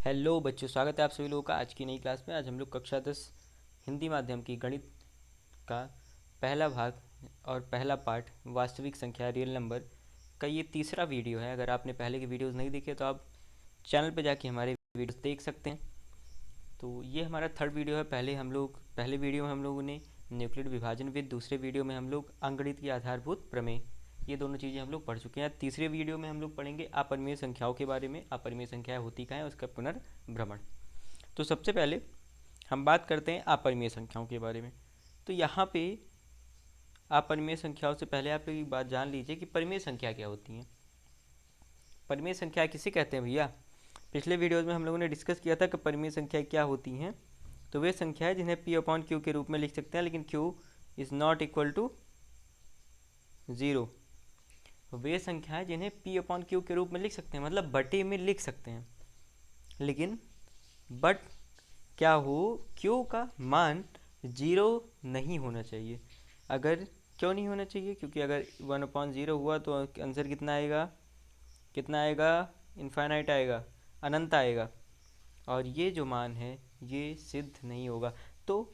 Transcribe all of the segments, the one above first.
Hello बच्चों, स्वागत है आप सभी लोगों का आज की नई क्लास में। आज हम लोग कक्षा 10 हिंदी माध्यम की गणित का पहला भाग और पहला पार्ट वास्तविक संख्या रियल नंबर का ये तीसरा वीडियो है। अगर आपने पहले के वीडियोस नहीं देखे तो आप चैनल पर जाके हमारे वीडियोस देख सकते हैं। तो ये हमारा थर्ड वीडियो है। पहले वीडियो में हम लोगों ने न्यूक्लिड विभाजन विद, दूसरे वीडियो में हम लोग अंकगणित की आधारभूत प्रमेय, ये दोनों चीज़ें हम लोग पढ़ चुके हैं। तीसरे वीडियो में हम लोग पढ़ेंगे अपरिमेय संख्याओं के बारे में। अपरिमेय संख्याएं होती क्या है, उसका पुनर्भ्रमण। तो सबसे पहले हम बात करते हैं अपरिमेय संख्याओं के बारे में। तो यहाँ पे अपरिमेय संख्याओं से पहले आप लोग एक बात जान लीजिए कि परिमेय संख्या क्या होती हैं। परिमेय संख्या किसे कहते हैं भैया? पिछले वीडियोज़ में हम लोगों ने डिस्कस किया था कि परिमेय संख्या क्या होती हैं। तो वे संख्या है जिन्हें पी अपॉन क्यू के रूप में लिख सकते हैं, लेकिन Q is not equal to zero. वे संख्या है जिन्हें पी अपॉन क्यू के रूप में लिख सकते हैं, मतलब बटे में लिख सकते हैं, लेकिन बट क्या हो, क्यू का मान जीरो नहीं होना चाहिए। अगर क्यों नहीं होना चाहिए? क्योंकि अगर 1/0 हुआ तो आंसर कितना आएगा? इनफाइनाइट आएगा, अनंत आएगा, और ये जो मान है ये सिद्ध नहीं होगा। तो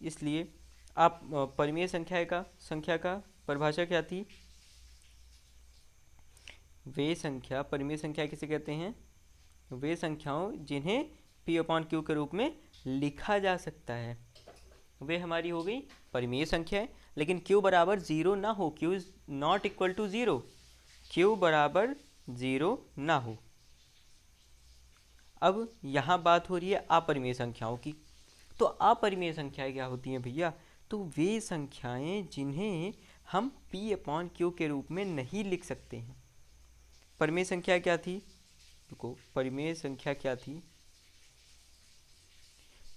इसलिए आप परिमेय संख्या का परिभाषा क्या थी? वे संख्या, परिमेय संख्या किसे कहते हैं? वे संख्याओं जिन्हें पी अपॉन क्यू के रूप में लिखा जा सकता है, वे हमारी हो गई परिमेय संख्या है। लेकिन क्यू बराबर ज़ीरो ना हो, Q is not equal to zero, Q बराबर ज़ीरो ना हो। अब यहाँ बात हो रही है अपरिमेय संख्याओं की। तो अपरिमेय संख्याएं क्या होती हैं भैया? तो वे संख्याएं जिन्हें हम पी अपॉन क्यू के रूप में नहीं लिख सकते हैं। परिमेय संख्या क्या थी? देखो, परिमेय संख्या क्या थी?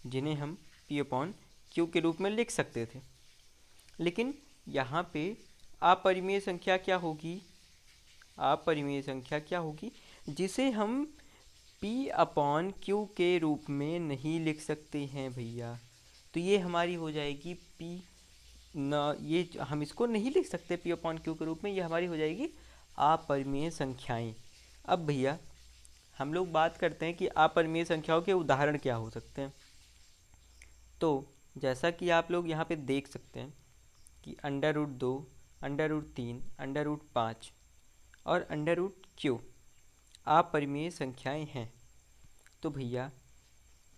जिन्हें हम पी अपॉन क्यू के रूप में लिख सकते थे। लेकिन यहाँ पे अपरिमेय संख्या क्या होगी? अपरिमेय संख्या क्या होगी जिसे हम पी अपॉन क्यू के रूप में नहीं लिख सकते हैं भैया? तो ये हमारी हो जाएगी पी न, ये हम इसको नहीं लिख सकते पी अपॉन क्यू के रूप में, ये हमारी हो जाएगी अपरिमेय संख्याएं। अब भैया हम लोग बात करते हैं कि अपरिमेय संख्याओं के उदाहरण क्या हो सकते हैं। तो जैसा कि आप लोग यहाँ पे देख सकते हैं कि √2, √3, √5 और √q अपरिमेय संख्याएं हैं। तो भैया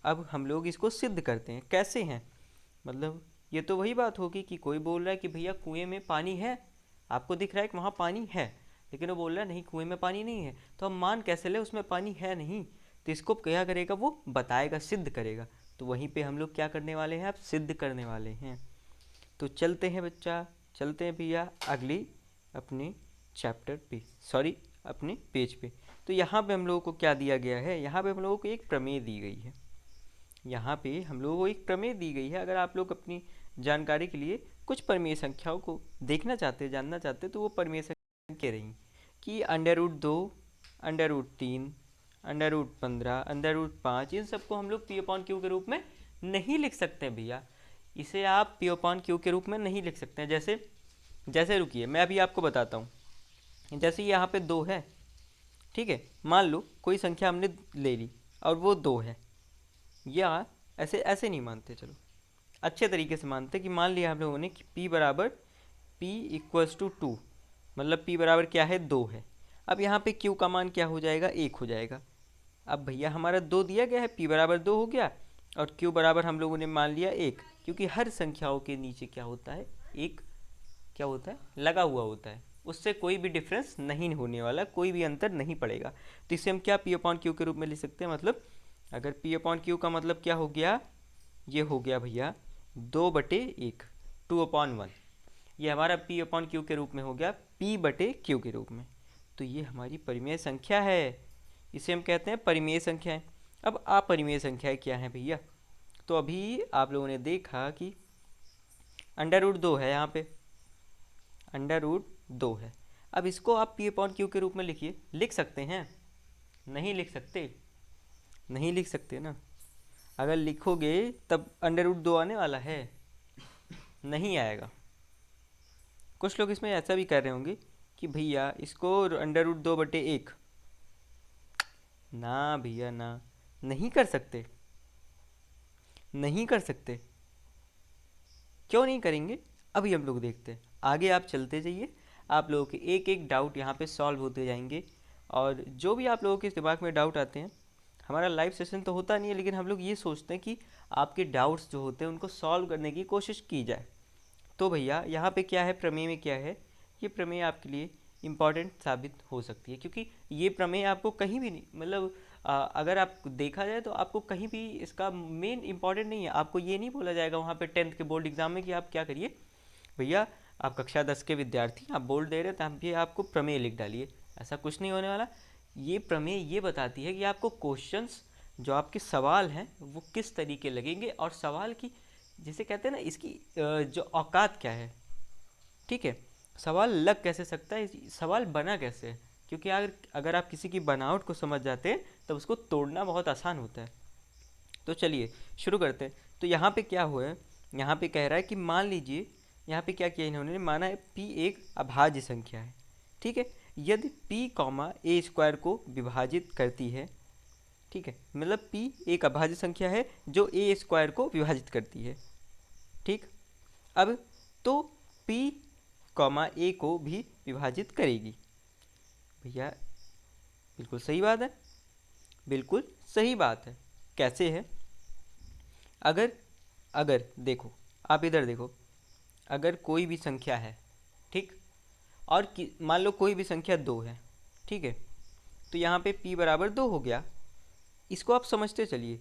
अब हम लोग इसको सिद्ध करते हैं। कैसे हैं? मतलब ये तो वही बात होगी कि कोई बोल रहा है कि भैया कुएं में पानी है, आपको दिख रहा है कि वहाँ पानी है, लेकिन वो बोल रहा है नहीं कुएं में पानी नहीं है। तो हम मान कैसे ले उसमें पानी है नहीं? तो इसको क्या करेगा? वो बताएगा, सिद्ध करेगा। तो वहीं पे हम लोग क्या करने वाले हैं? आप सिद्ध करने वाले हैं। तो चलते हैं बच्चा, चलते हैं भैया अगली अपने चैप्टर पे, सॉरी अपने पेज पे। तो यहाँ पे हम लोगों को क्या दिया गया है? यहाँ पे हम लोगों को एक प्रमेय दी गई है। यहाँ पे हम लोगों को एक प्रमेय दी गई है। अगर आप लोग अपनी जानकारी के लिए कुछ परिमेय संख्याओं को देखना चाहते, जानना चाहते, तो वो परिमेय संख्या कह रही कि √2, √3, √15, √5, इन सबको हम लोग पी अपॉन क्यू के रूप में नहीं लिख सकते हैं भैया। इसे आप पी अपॉन क्यू के रूप में नहीं लिख सकते हैं। जैसे जैसे रुकिए, मैं अभी आपको बताता हूँ। जैसे यहाँ पे 2 है, ठीक है, मान लो कोई संख्या हमने ले ली और वो 2 है, या ऐसे ऐसे नहीं मानते, चलो अच्छे तरीके से मानते कि मान लिया हम लोगों ने कि P=2, मतलब P बराबर क्या है? 2 है। अब यहाँ पे Q का मान क्या हो जाएगा? 1 हो जाएगा। अब भैया हमारा 2 दिया गया है, P बराबर 2 हो गया, और Q बराबर हम लोगों ने मान लिया 1, क्योंकि हर संख्याओं के नीचे क्या होता है? एक क्या होता है? लगा हुआ होता है, उससे कोई भी डिफरेंस नहीं होने वाला, कोई भी अंतर नहीं पड़ेगा। तो इसे हम क्या पी अपॉन क्यू के रूप में लिख सकते हैं? मतलब अगर पी अपॉन क्यू का मतलब क्या हो गया? ये हो गया भैया 2/1, 2/1। ये हमारा पी अपॉन क्यू के रूप में हो गया P/Q के रूप में। तो ये हमारी परिमेय संख्या है, इसे हम कहते हैं परिमेय संख्याएं। अब अपरिमेय संख्याएं क्या हैं भैया? तो अभी आप लोगों ने देखा कि √2 है, यहाँ पे √2 है। अब इसको आप पी अपॉन क्यू के रूप में लिखिए, लिख सकते हैं? नहीं लिख सकते, नहीं लिख सकते ना। अगर लिखोगे तब √2 आने वाला है? नहीं आएगा। कुछ लोग इसमें ऐसा भी कर रहे होंगे कि भैया इसको √2/1, ना भैया ना, नहीं कर सकते, नहीं कर सकते। क्यों नहीं करेंगे, अभी हम लोग देखते हैं। आगे आप चलते जाइए, आप लोगों के एक एक डाउट यहाँ पे सॉल्व होते जाएंगे। और जो भी आप लोगों के दिमाग में डाउट आते हैं, हमारा लाइव सेशन तो होता नहीं है, लेकिन हम लोग ये सोचते हैं कि आपके डाउट्स जो होते हैं उनको सॉल्व करने की कोशिश की जाए। तो भैया यहाँ पे क्या है, प्रमेय में क्या है, ये प्रमेय आपके लिए इम्पॉर्टेंट साबित हो सकती है, क्योंकि ये प्रमेय आपको कहीं भी नहीं, मतलब अगर आप देखा जाए तो आपको कहीं भी इसका मेन इंपॉर्टेंट नहीं है। आपको ये नहीं बोला जाएगा वहाँ पे 10th के बोर्ड एग्जाम में कि आप क्या करिए, भैया आप कक्षा 10 के विद्यार्थी, आप बोर्ड दे रहे हैं तो आप भी आपको प्रमेय लिख डालिए, ऐसा कुछ नहीं होने वाला। ये प्रमेय ये बताती है कि आपको क्वेश्चंस, जो आपके सवाल हैं वो किस तरीके लगेंगे, और सवाल की, जिसे कहते हैं ना, इसकी जो औकात क्या है, ठीक है, सवाल लग कैसे सकता है, सवाल बना कैसे है। क्योंकि अगर आप किसी की बनावट को समझ जाते हैं तब उसको तोड़ना बहुत आसान होता है। तो चलिए शुरू करते हैं। तो यहाँ पे क्या हुआ है, यहाँ पे कह रहा है कि मान लीजिए, यहाँ पे क्या किया इन्होंने, माना है p एक अभाज्य संख्या है, ठीक है। यदि p कॉमा ए स्क्वायर को विभाजित करती है, ठीक है, मतलब p एक अभाज्य संख्या है जो ए स्क्वायर को विभाजित करती है, ठीक। अब तो p कॉमा ए को भी विभाजित करेगी। भैया बिल्कुल सही बात है, बिल्कुल सही बात है। कैसे है, अगर अगर देखो, आप इधर देखो, अगर कोई भी संख्या है, ठीक, और मान लो कोई भी संख्या 2 है, ठीक है, तो यहाँ पे p बराबर 2 हो गया। इसको आप समझते चलिए,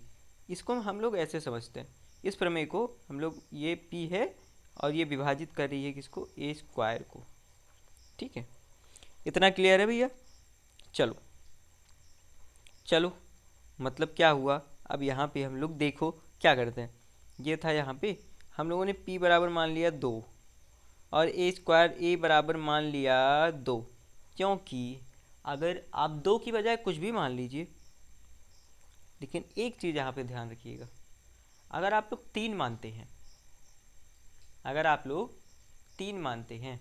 इसको हम लोग ऐसे समझते हैं, इस प्रमेय को हम लोग, ये p है और ये विभाजित कर रही है किसको, ए स्क्वायर को, ठीक है। इतना क्लियर है भैया। चलो चलो, मतलब क्या हुआ, अब यहाँ पे हम लोग देखो क्या करते हैं। ये था, यहाँ पे हम लोगों ने p बराबर मान लिया 2 और ए स्क्वायर ए बराबर मान लिया 2, क्योंकि अगर आप 2 की बजाय कुछ भी मान लीजिए, लेकिन एक चीज़ यहाँ पे ध्यान रखिएगा, अगर आप लोग 3 मानते हैं, अगर आप लोग 3 मानते हैं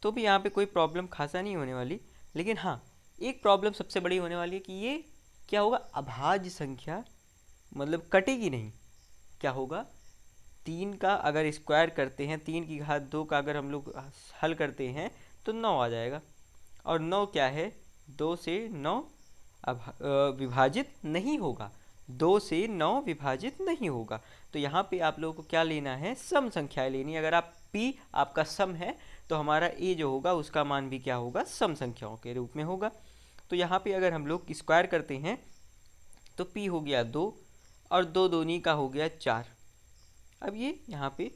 तो भी यहाँ पे कोई प्रॉब्लम खासा नहीं होने वाली। लेकिन हाँ, एक प्रॉब्लम सबसे बड़ी होने वाली है कि ये क्या होगा, अभाज्य संख्या, मतलब कटेगी नहीं। क्या होगा, 3 का अगर स्क्वायर करते हैं, 3 की घात 2 का अगर हम लोग हल करते हैं तो 9 आ जाएगा। और 9 क्या है, 2 से 9 विभाजित नहीं होगा, 2 से 9 विभाजित नहीं होगा। तो यहाँ पे आप लोगों को क्या लेना है, सम संख्याएं लेनी है। अगर आप p आपका सम है तो हमारा a जो होगा उसका मान भी क्या होगा, सम संख्याओं के रूप में होगा। तो यहाँ पे अगर हम लोग स्क्वायर करते हैं तो p हो गया 2 और 2 दूनी का हो गया 4। अब ये यहाँ पे,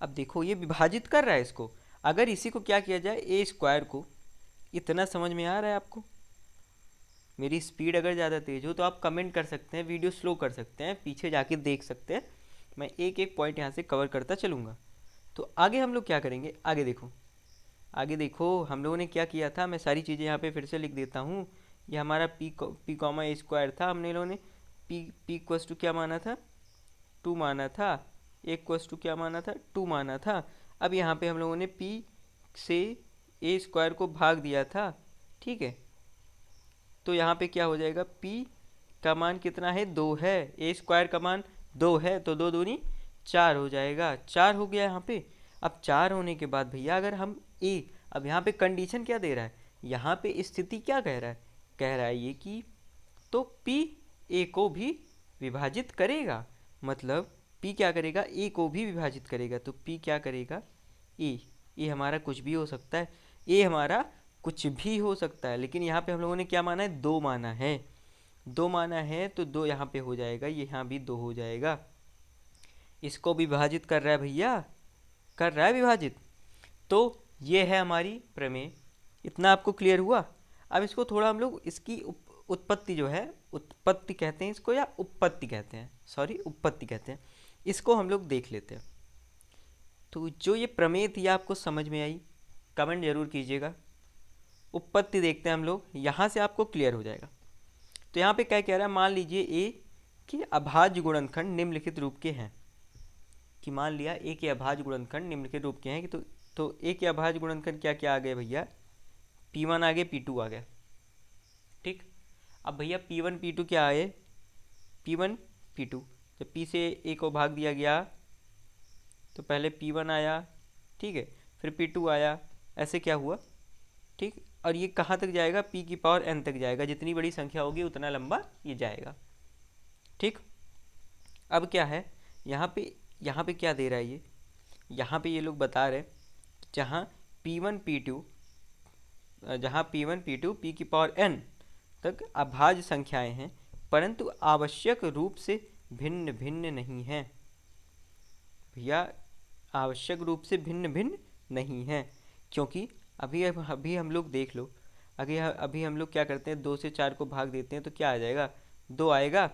अब देखो ये विभाजित कर रहा है इसको। अगर इसी को क्या किया जाए, ए स्क्वायर को, इतना समझ में आ रहा है आपको। मेरी स्पीड अगर ज़्यादा तेज़ हो तो आप कमेंट कर सकते हैं, वीडियो स्लो कर सकते हैं, पीछे जाके देख सकते हैं, मैं एक एक पॉइंट यहाँ से कवर करता चलूँगा। तो आगे हम लोग क्या करेंगे, आगे देखो, आगे देखो हम लोगों ने क्या किया था, मैं सारी चीज़ें यहाँ पे फिर से लिख देता हूँ। ये हमारा पी कॉमा ए स्क्वायर था, हमने लोगों ने पी इक्वल्स टू क्या माना था, 2 माना था, ए इक्वल्स टू क्या माना था, 2 माना था। अब यहाँ पे हम लोगों ने p से ए स्क्वायर को भाग दिया था, ठीक है। तो यहाँ पे क्या हो जाएगा, p का मान कितना है, 2 है, ए स्क्वायर का मान 2 है, तो 2 दूनी 4 हो जाएगा, 4 हो गया यहाँ पे। अब 4 होने के बाद भैया अगर हम a, अब यहाँ पे कंडीशन क्या दे रहा है, यहाँ पे स्थिति क्या कह रहा है, कह रहा है ये कि तो p a को भी विभाजित करेगा, मतलब p क्या करेगा, a को भी विभाजित करेगा। तो p क्या करेगा, a हमारा कुछ भी हो सकता है, a हमारा कुछ भी हो सकता है, लेकिन यहाँ पे हम लोगों ने क्या माना है, 2 माना है, 2 माना है, तो 2 यहाँ पे हो जाएगा, यहाँ भी 2 हो जाएगा। इसको भी विभाजित कर रहा है भैया, कर रहा है विभाजित। तो ये है हमारी प्रमेय। इतना आपको क्लियर हुआ। अब इसको थोड़ा हम लोग इसकी उत्पत्ति जो है, उत्पत्ति कहते हैं इसको या उपपत्ति कहते हैं, सॉरी उपपत्ति कहते हैं, इसको हम लोग देख लेते हैं। तो जो ये प्रमेय थी आपको समझ में आई, कमेंट जरूर कीजिएगा। उपपत्ति देखते हैं हम लोग, यहाँ से आपको क्लियर हो जाएगा। तो यहाँ पे क्या कह रहा है, मान लीजिए ए कि अभाज्य गुणनखंड निम्नलिखित रूप के हैं, कि मान लिया ए के अभाज्य गुणनखंड निम्नलिखित रूप के हैं, कि तो ए के अभाज्य गुणनखंड क्या क्या आ गए भैया, P1 आ गए, P2 आ गया, ठीक। अब भैया P1 P2 क्या आए, P1 P2, जब P से A को भाग दिया गया तो पहले P1 आया, ठीक है, फिर P2 आया, ऐसे क्या हुआ, ठीक। और ये कहाँ तक जाएगा, P की पावर n तक जाएगा, जितनी बड़ी संख्या होगी उतना लंबा ये जाएगा, ठीक। अब क्या है यहाँ पे क्या दे रहा है ये, यहाँ पे ये लोग बता रहे जहाँ P1 P2 P की पावर n तक अभाज्य संख्याएं हैं, परंतु आवश्यक रूप से भिन्न भिन्न नहीं हैं भैया, आवश्यक रूप से भिन्न भिन्न नहीं हैं, क्योंकि अभी हम लोग देख लो, अभी हम लोग क्या करते हैं, 2 से 4 को भाग देते हैं तो क्या आ जाएगा, 2 आएगा,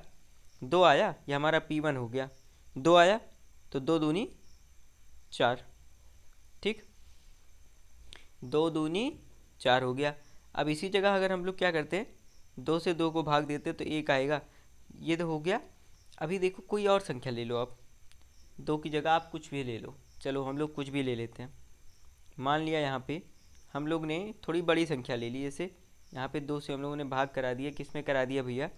2 आया, ये हमारा P1 हो गया, 2 आया तो 2 दूनी 4, ठीक, 2 दूनी 4 हो गया। अब इसी जगह अगर हम लोग क्या करते हैं, 2 से 2 को भाग देते तो 1 आएगा, ये तो हो गया। अभी देखो कोई और संख्या ले लो आप, 2 की जगह आप कुछ भी ले लो, चलो हम लोग कुछ भी ले लेते हैं। मान लिया यहाँ पे हम लोग ने थोड़ी बड़ी संख्या ले ली, जैसे यहाँ पे 2 से हम लोगों ने भाग करा दिया, किस में करा दिया भैया,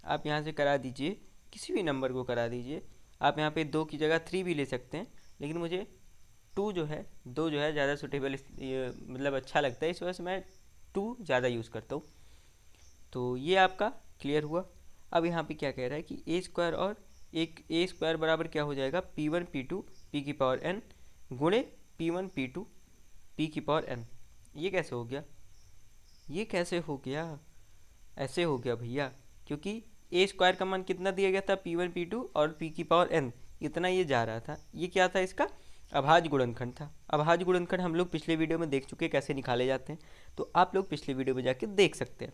आप यहाँ से करा दीजिए, किसी भी नंबर को करा दीजिए। आप यहाँ पे 2 की जगह 3 भी ले सकते हैं, लेकिन मुझे 2 जो है ज़्यादा सूटेबल, मतलब अच्छा लगता है, इस वजह से मैं 2 ज़्यादा यूज़ करता हूँ। तो ये आपका क्लियर हुआ। अब यहाँ पे क्या कह रहा है कि ए स्क्वायर और एक ए स्क्वायर बराबर क्या हो जाएगा, P1 P2 P की पावर n गुणे P1 P2 P की पावर n। ये कैसे हो गया, ये कैसे हो गया, ऐसे हो गया भैया, क्योंकि ए स्क्वायर का मान कितना दिया गया था, P1 P2 और P की पावर n, इतना ये जा रहा था, ये क्या था, इसका अभाज्य गुणनखंड था। अभाज्य गुणनखंड हम लोग पिछले वीडियो में देख चुके कैसे निकाले जाते हैं, तो आप लोग पिछले वीडियो में जाके देख सकते हैं।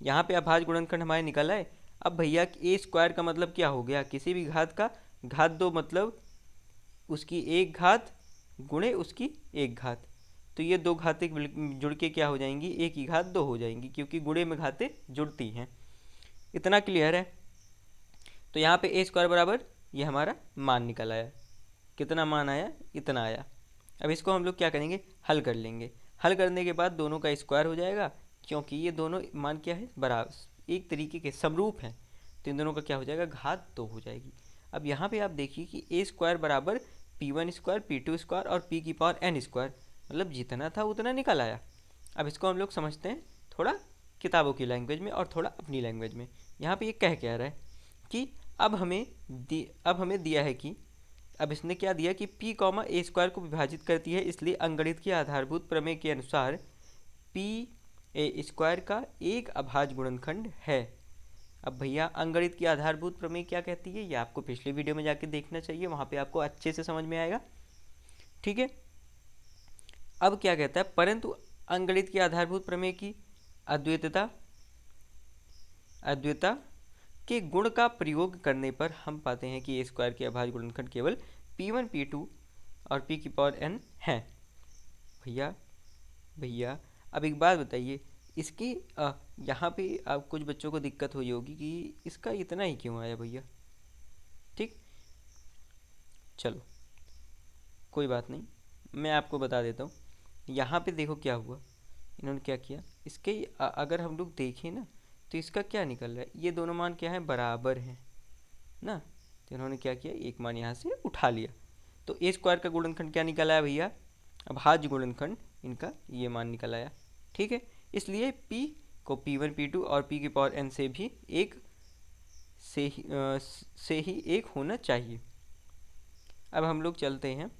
यहाँ पे अभाज्य गुणनखंड हमारे निकला है। अब भैया ए स्क्वायर का मतलब क्या हो गया, किसी भी घात का घात 2, मतलब उसकी एक घात गुणे उसकी एक घात, तो ये 2 घातें जुड़ के क्या हो जाएंगी, एक ही घात 2 हो जाएंगी, क्योंकि गुणे में घातें जुड़ती हैं। इतना क्लियर है। तो यहाँ पे ए स्क्वायर बराबर ये हमारा मान निकल आया, कितना मान आया, इतना आया। अब इसको हम लोग क्या करेंगे, हल कर लेंगे। हल करने के बाद दोनों का स्क्वायर हो जाएगा, क्योंकि ये दोनों मान क्या है, बराबर, एक तरीके के समरूप हैं, तो इन दोनों का क्या हो जाएगा, घात 2 हो जाएगी। अब यहाँ पे आप देखिए कि ए स्क्वायर बराबर P1 स्क्वायर P2 स्क्वायर और P की पावर n स्क्वायर, मतलब जितना था उतना निकल आया। अब इसको हम लोग समझते हैं थोड़ा किताबों की लैंग्वेज में और थोड़ा अपनी लैंग्वेज में। यहाँ पे ये कह रहा है कि अब हमें दिया है कि, अब इसने क्या दिया कि P कॉमा ए स्क्वायर को विभाजित करती है, इसलिए अंकगणित के आधारभूत प्रमेय के अनुसार P ए स्क्वायर का एक अभाज्य गुणनखंड है। अब भैया अंकगणित की आधारभूत प्रमेय क्या कहती है, ये आपको पिछले वीडियो में जाके देखना चाहिए, वहाँ पे आपको अच्छे से समझ में आएगा, ठीक है। अब क्या कहता है, परंतु अंकगणित की आधारभूत प्रमेय की अद्वैतता के गुण का प्रयोग करने पर हम पाते हैं कि ए स्क्वायर के अभाज्य गुणनखंड केवल P1 P2 और P की पावर n है। भैया अब एक बात बताइए, इसकी यहाँ पे आप कुछ बच्चों को दिक्कत हुई होगी कि इसका इतना ही क्यों आया भैया, ठीक, चलो कोई बात नहीं, मैं आपको बता देता हूँ। यहाँ पे देखो क्या हुआ, इन्होंने क्या किया, इसके अगर हम लोग देखें ना तो इसका क्या निकल रहा है, ये दोनों मान क्या है, बराबर हैं ना, तो इन्होंने क्या किया, एक मान यहाँ से उठा लिया, तो ए स्क्वायर का गुणनखंड क्या निकल आया भैया, अभाज्य गुणनखंड इनका ये मान निकल आया, ठीक है। इसलिए P को P1 P2 और P की पावर n से भी एक से ही एक होना चाहिए। अब हम लोग चलते हैं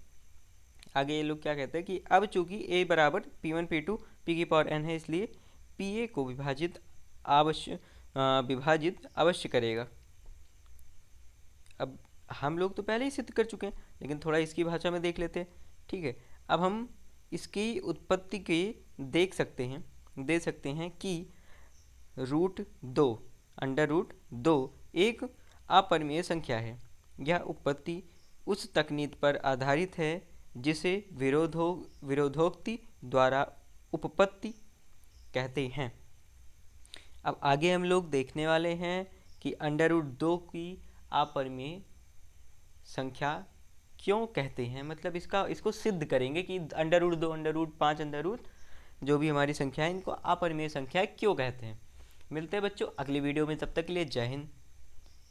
आगे, ये लोग क्या कहते हैं कि अब चूंकि A बराबर P1 P2 P की पावर n है, इसलिए PA को विभाजित अवश्य करेगा। अब हम लोग तो पहले ही सिद्ध कर चुके हैं, लेकिन थोड़ा इसकी भाषा में देख लेते हैं, ठीक है। अब हम इसकी उत्पत्ति के दे सकते हैं कि √2 एक अपरिमेय संख्या है। यह उत्पत्ति उस तकनीक पर आधारित है जिसे विरोधोक्ति द्वारा उपपत्ति कहते हैं। अब आगे हम लोग देखने वाले हैं कि √2 की अपरिमेय संख्या क्यों कहते हैं, मतलब इसको सिद्ध करेंगे कि √2 √5 जो भी हमारी संख्या है, इनको अपरिमेय संख्या क्यों कहते हैं। मिलते हैं बच्चों अगली वीडियो में, तब तक के लिए जय हिंद।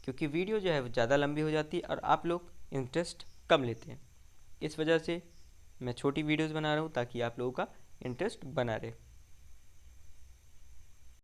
क्योंकि वीडियो जो है वो ज़्यादा लंबी हो जाती है और आप लोग इंटरेस्ट कम लेते हैं। इस वजह से मैं छोटी वीडियोस बना रहा हूँ ताकि आप लोगों का इंटरेस्ट बना रहे।